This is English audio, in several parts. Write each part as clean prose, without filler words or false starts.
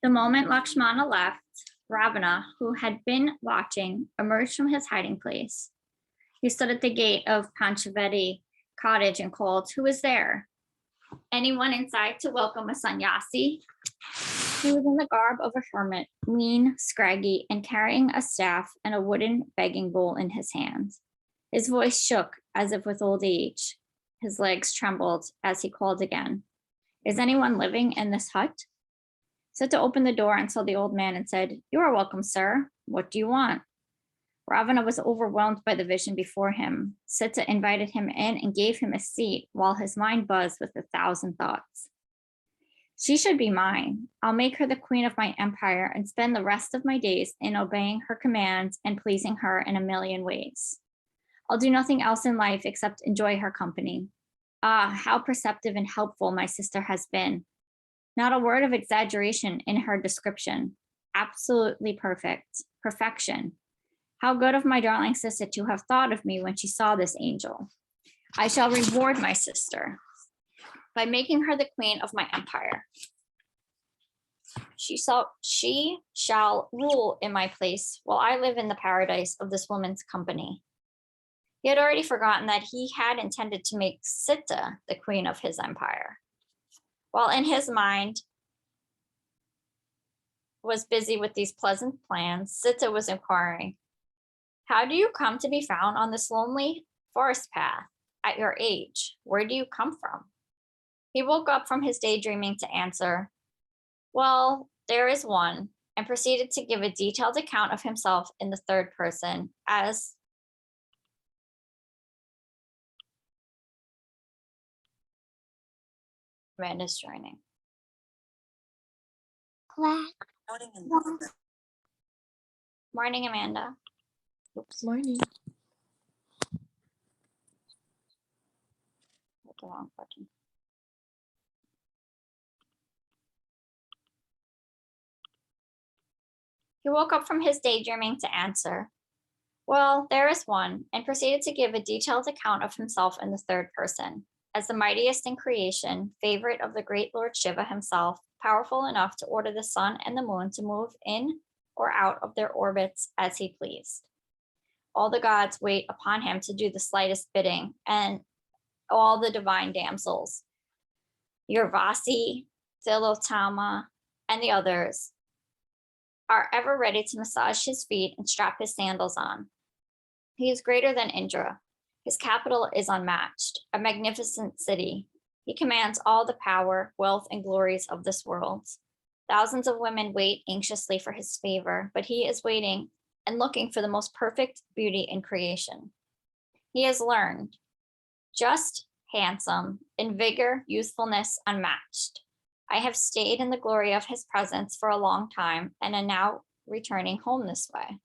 The moment Lakshmana left, Ravana, who had been watching, emerged from his hiding place. He stood at the gate of Panchavati cottage and called, "Who is there? Anyone inside to welcome a sannyasi?" He was in the garb of a hermit, lean, scraggy, and carrying a staff and a wooden begging bowl in his hand. His voice shook as if with old age. His legs trembled as he called again, "Is anyone living in this hut?" Sita opened the door and saw the old man and said, "You are welcome, sir. What do you want?" Ravana was overwhelmed by the vision before him. Sita invited him in and gave him a seat while his mind buzzed with 1,000 thoughts. "She should be mine. I'll make her the queen of my empire and spend the rest of my days in obeying her commands and pleasing her in a million ways. I'll do nothing else in life except enjoy her company. Ah, how perceptive and helpful my sister has been. Not a word of exaggeration in her description. Absolutely perfect. Perfection. How good of my darling sister to have thought of me when she saw this angel. I shall reward my sister by making her the queen of my empire. She shall rule in my place while I live in the paradise of this woman's company." He had already forgotten that he had intended to make Sita the queen of his empire. While in his mind was busy with these pleasant plans, Sita was inquiring, "How do you come to be found on this lonely forest path at your age? Where do you come from?" He woke up from his daydreaming to answer, "Well, there is one," and proceeded to give a detailed account of himself in the third person as Amanda's joining. Morning, Amanda. Oops. Morning. Hit the wrong button. He woke up from his daydreaming to answer, "Well, there is one," and proceeded to give a detailed account of himself in the third person, as the mightiest in creation, favorite of the great Lord Shiva himself, powerful enough to order the sun and the moon to move in or out of their orbits as he pleased. All the gods wait upon him to do the slightest bidding, and all the divine damsels, Urvasi, Tilotama, and the others, are ever ready to massage his feet and strap his sandals on. He is greater than Indra. His capital is unmatched, a magnificent city. He commands all the power, wealth, and glories of this world. Thousands of women wait anxiously for his favor, but he is waiting and looking for the most perfect beauty in creation. He has learned, just, handsome, in vigor, youthfulness, unmatched. I have stayed in the glory of his presence for a long time and am now returning home this way.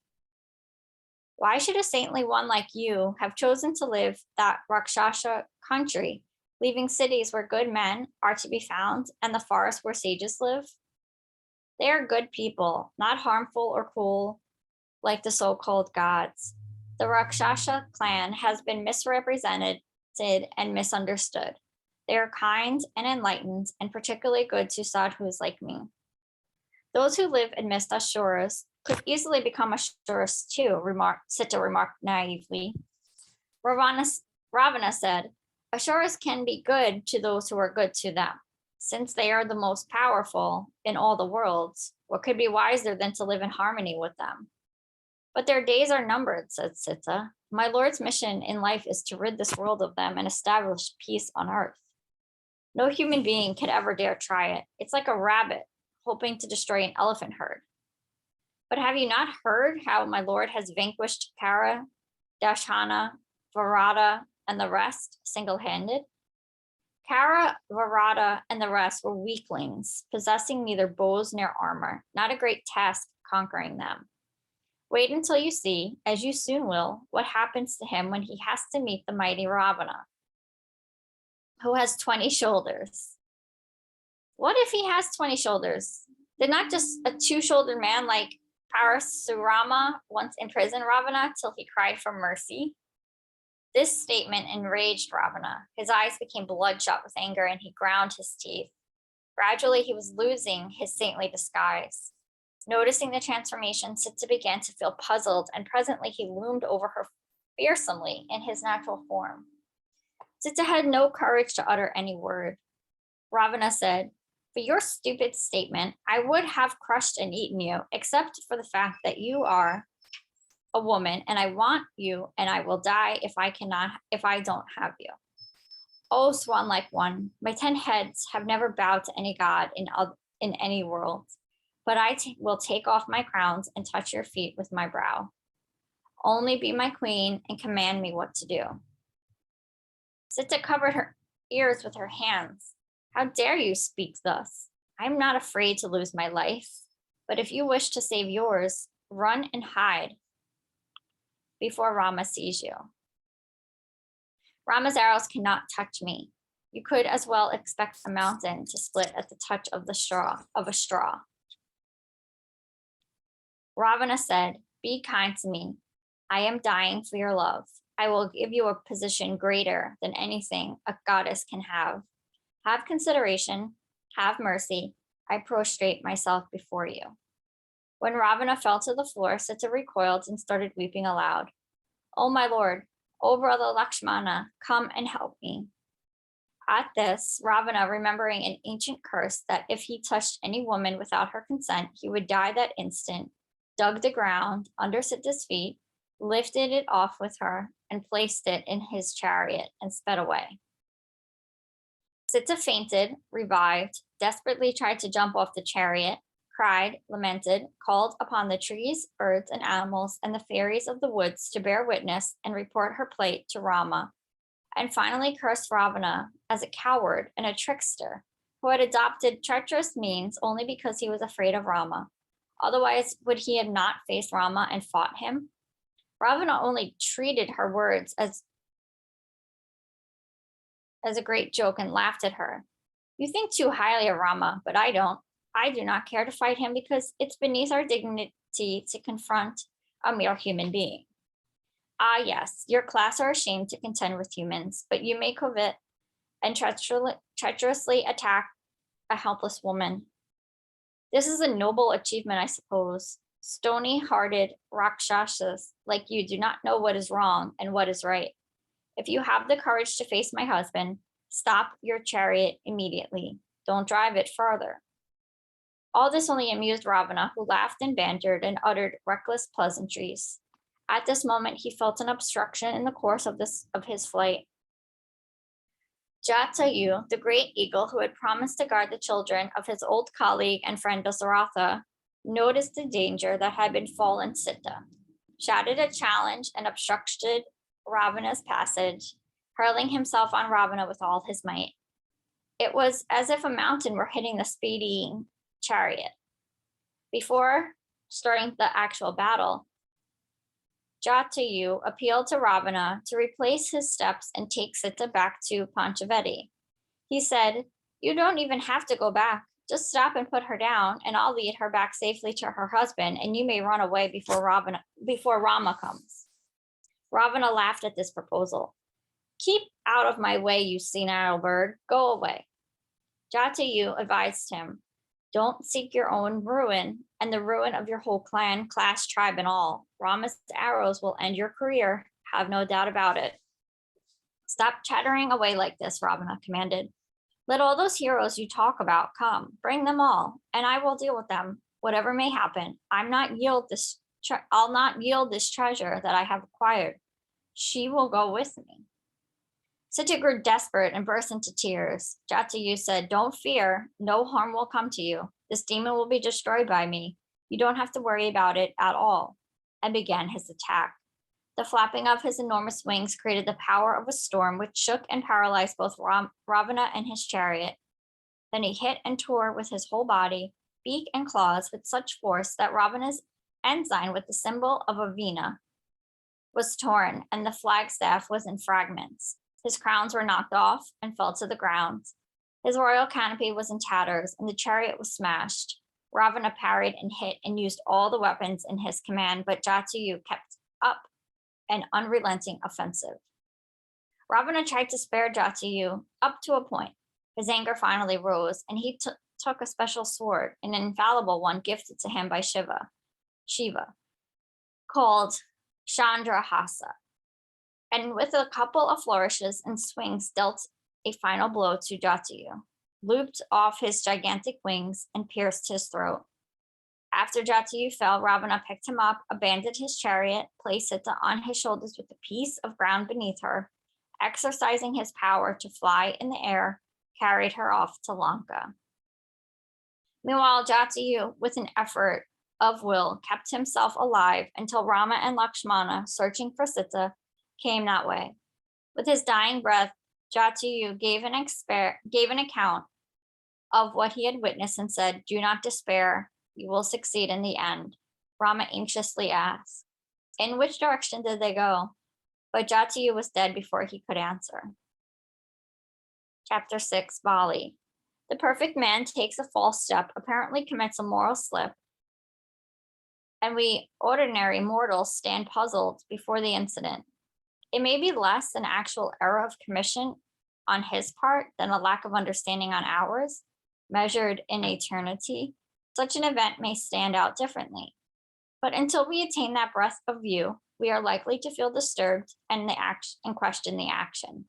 Why should a saintly one like you have chosen to live that Rakshasa country, leaving cities where good men are to be found and the forest where sages live? They are good people, not harmful or cruel like the so-called gods. The Rakshasa clan has been misrepresented and misunderstood. They are kind and enlightened and particularly good to sadhus like me. Those who live amidst asuras could easily become asuras too, Sita remarked naively. Ravana said, "Asuras can be good to those who are good to them. Since they are the most powerful in all the worlds, what could be wiser than to live in harmony with them?" "But their days are numbered," said Sita. "My Lord's mission in life is to rid this world of them and establish peace on earth. No human being could ever dare try it. It's like a rabbit hoping to destroy an elephant herd." "But have you not heard how my Lord has vanquished Kara, Dashana, Varada, and the rest single-handed? Kara, Varada, and the rest were weaklings, possessing neither bows nor armor. Not a great task conquering them. Wait until you see, as you soon will, what happens to him when he has to meet the mighty Ravana, who has 20 shoulders." What if he has 20 shoulders? Did not just a two-shouldered man like Parasurama once imprison Ravana till he cried for mercy? This statement enraged Ravana. His eyes became bloodshot with anger and he ground his teeth. Gradually, he was losing his saintly disguise. Noticing the transformation, Sita began to feel puzzled, and presently he loomed over her fearsomely in his natural form. Sita had no courage to utter any word. Ravana said, "For your stupid statement, I would have crushed and eaten you, except for the fact that you are a woman, and I want you, and I will die if I don't have you. Oh, swan-like one, my 10 heads have never bowed to any god in any world, but will take off my crowns and touch your feet with my brow. Only be my queen and command me what to do." Sita covered her ears with her hands. "How dare you speak thus? I am not afraid to lose my life, but if you wish to save yours, run and hide before Rama sees you. Rama's arrows cannot touch me. You could as well expect a mountain to split at the touch of a straw. Ravana said, "Be kind to me. I am dying for your love. I will give you a position greater than anything a goddess can have. Have consideration, have mercy. I prostrate myself before you." When Ravana fell to the floor, Sita recoiled and started weeping aloud. "Oh, my lord, oh, brother Lakshmana, come and help me." At this, Ravana, remembering an ancient curse that if he touched any woman without her consent, he would die that instant, dug the ground under Sita's feet, lifted it off with her, and placed it in his chariot and sped away. Sita fainted, revived, desperately tried to jump off the chariot, cried, lamented, called upon the trees, birds, and animals, and the fairies of the woods to bear witness and report her plight to Rama, and finally cursed Ravana as a coward and a trickster who had adopted treacherous means only because he was afraid of Rama. Otherwise, would he have not faced Rama and fought him? Ravana only treated her words as a great joke and laughed at her. "You think too highly of Rama, but I don't. I do not care to fight him because it's beneath our dignity to confront a mere human being. Ah, yes, your class are ashamed to contend with humans, but you may covet and treacherously attack a helpless woman. This is a noble achievement, I suppose. Stony-hearted Rakshasas like you do not know what is wrong and what is right. If you have the courage to face my husband, stop your chariot immediately. Don't drive it farther." All this only amused Ravana, who laughed and bantered and uttered reckless pleasantries. At this moment, he felt an obstruction in the course of his flight. Jatayu, the great eagle who had promised to guard the children of his old colleague and friend Dasaratha, noticed the danger that had befallen Sita, shouted a challenge, and obstructed Ravana's passage, hurling himself on Ravana with all his might. It was as if a mountain were hitting the speeding chariot. Before starting the actual battle, Jatayu appealed to Ravana to replace his steps and take Sita back to Panchavati. He said, "You don't even have to go back. Just stop and put her down, and I'll lead her back safely to her husband, and you may run away before Rama comes." Ravana laughed at this proposal. "Keep out of my way, you senile bird. Go away." Jatayu advised him, "Don't seek your own ruin and the ruin of your whole clan, class, tribe, and all. Rama's arrows will end your career. Have no doubt about it." "Stop chattering away like this," Ravana commanded. "Let all those heroes you talk about come. Bring them all, and I will deal with them. Whatever may happen, I'll not yield this treasure that I have acquired. She will go with me." Sita grew desperate and burst into tears. Jatayu said, "Don't fear. No harm will come to you. This demon will be destroyed by me. You don't have to worry about it at all," and began his attack. The flapping of his enormous wings created the power of a storm which shook and paralyzed both Ravana and his chariot. Then he hit and tore with his whole body, beak and claws, with such force that Ravana's ensign with the symbol of a Veena was torn, and the flagstaff was in fragments. His crowns were knocked off and fell to the ground. His royal canopy was in tatters, and the chariot was smashed. Ravana parried and hit and used all the weapons in his command, but Jatayu kept up an unrelenting offensive. Ravana tried to spare Jatayu up to a point. His anger finally rose, and he took a special sword, an infallible one gifted to him by Shiva, called Chandrahasa, and with a couple of flourishes and swings dealt a final blow to Jatayu, looped off his gigantic wings, and pierced his throat. After Jatayu fell, Ravana picked him up, abandoned his chariot, placed Sita on his shoulders with a piece of ground beneath her, exercising his power to fly in the air, carried her off to Lanka. Meanwhile, Jatayu, with an effort of will, kept himself alive until Rama and Lakshmana, searching for Sita, came that way. With his dying breath, Jatayu gave an account of what he had witnessed and said, "Do not despair, you will succeed in the end." Rama anxiously asked, "In which direction did they go?" But Jatayu was dead before he could answer. Chapter 6, Bali. The perfect man takes a false step, apparently commits a moral slip, and we ordinary mortals stand puzzled before the incident. It may be less an actual error of commission on his part than a lack of understanding on ours, measured in eternity. Such an event may stand out differently. But until we attain that breadth of view, we are likely to feel disturbed and question the action.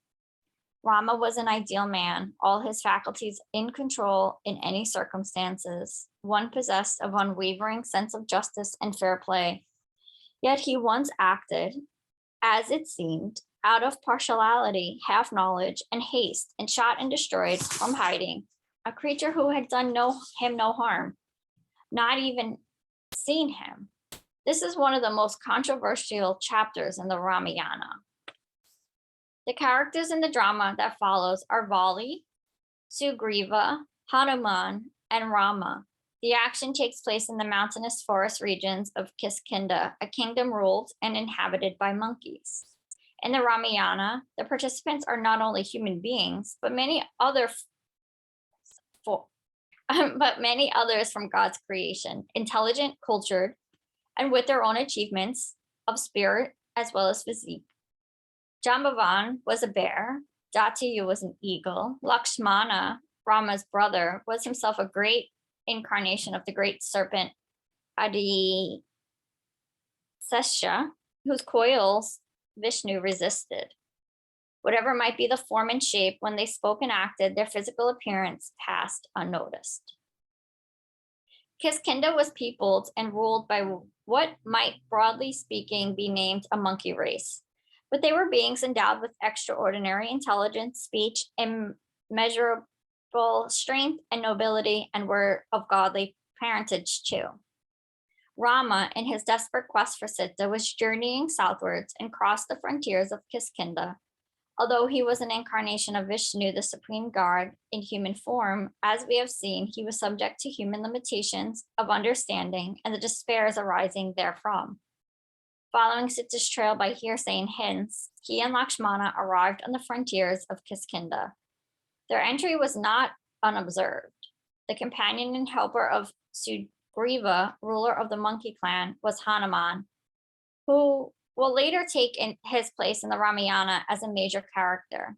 Rama was an ideal man, all his faculties in control in any circumstances, one possessed of unwavering sense of justice and fair play. Yet he once acted, as it seemed, out of partiality, half knowledge, and haste, and shot and destroyed from hiding a creature who had done him no harm, not even seen him. This is one of the most controversial chapters in the Ramayana. The characters in the drama that follows are Vali, Sugriva, Hanuman, and Rama. The action takes place in the mountainous forest regions of Kiskindha, a kingdom ruled and inhabited by monkeys. In the Ramayana, the participants are not only human beings, but many others from God's creation, intelligent, cultured, and with their own achievements of spirit as well as physique. Jambavan was a bear, Jatayu was an eagle, Lakshmana, Rama's brother, was himself a great incarnation of the great serpent Adisesha, whose coils Vishnu resisted. Whatever might be the form and shape, when they spoke and acted, their physical appearance passed unnoticed. Kiskindha was peopled and ruled by what might, broadly speaking, be named a monkey race. But they were beings endowed with extraordinary intelligence, speech, immeasurable strength, and nobility, and were of godly parentage too. Rama, in his desperate quest for Sita, was journeying southwards and crossed the frontiers of Kiskindha. Although he was an incarnation of Vishnu, the supreme god, in human form, as we have seen, he was subject to human limitations of understanding and the despairs arising therefrom. Following Sita's trail by hearsay and hints, he and Lakshmana arrived on the frontiers of Kiskindha. Their entry was not unobserved. The companion and helper of Sugriva, ruler of the monkey clan, was Hanuman, who will later take his place in the Ramayana as a major character.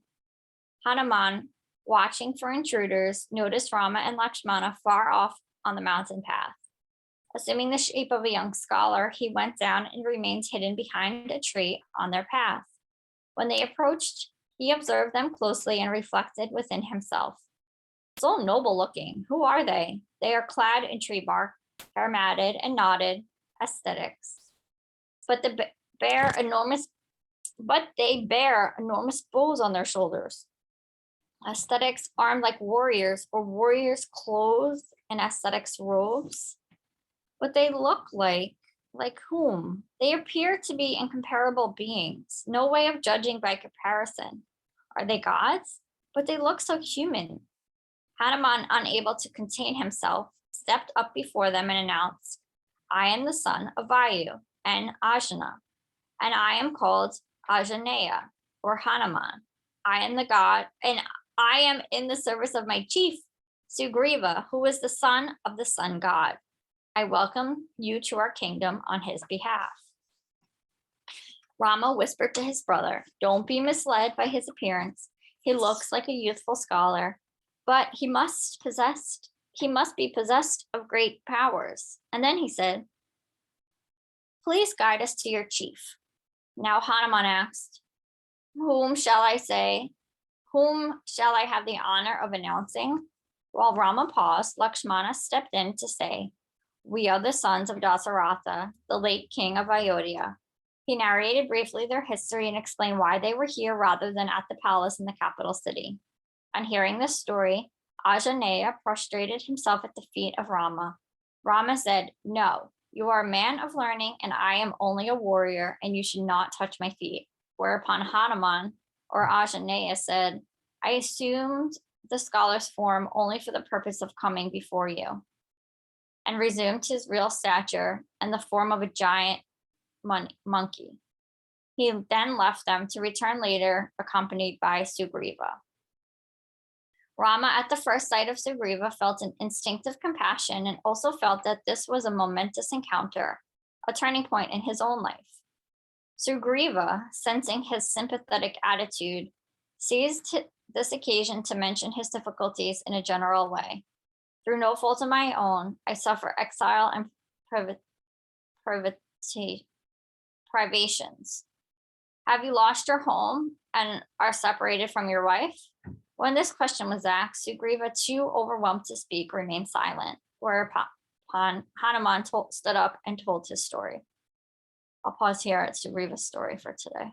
Hanuman, watching for intruders, noticed Rama and Lakshmana far off on the mountain path. Assuming the shape of a young scholar, he went down and remained hidden behind a tree on their path. When they approached, he observed them closely and reflected within himself. So noble looking, who are they? They are clad in tree bark, hair matted and knotted, aesthetics. But they bear enormous bows on their shoulders. Aesthetics armed like warriors, or warriors clothed in aesthetics robes. What they look like whom? They appear to be incomparable beings, no way of judging by comparison. Are they gods? But they look so human. Hanuman, unable to contain himself, stepped up before them and announced, "I am the son of Vayu and Ajna, and I am called Ajaneya, or Hanuman. I am the god, and I am in the service of my chief, Sugriva, who is the son of the sun god. I welcome you to our kingdom on his behalf." Rama whispered to his brother, "Don't be misled by his appearance. He looks like a youthful scholar, but he must possess He must be possessed of great powers. And then he said, please guide us to your chief. Now Hanuman asked, whom shall I say? Whom shall I have the honor of announcing? While Rama paused, Lakshmana stepped in to say, we are the sons of Dasaratha, the late king of Ayodhya. He narrated briefly their history and explained why they were here rather than at the palace in the capital city. On hearing this story, Ajaneya prostrated himself at the feet of Rama. Rama said, no, you are a man of learning and I am only a warrior and you should not touch my feet. Whereupon Hanuman or Ajaneya said, I assumed the scholar's form only for the purpose of coming before you, and resumed his real stature and the form of a giant monkey. He then left them to return later, accompanied by Sugriva. Rama, at the first sight of Sugriva, felt an instinctive compassion and also felt that this was a momentous encounter, a turning point in his own life. Sugriva, sensing his sympathetic attitude, seized this occasion to mention his difficulties in a general way. Through no fault of my own, I suffer exile and privations. Have you lost your home and are separated from your wife? When this question was asked, Sugriva, too overwhelmed to speak, remained silent, whereupon Hanuman stood up and told his story. I'll pause here at Sugriva's story for today.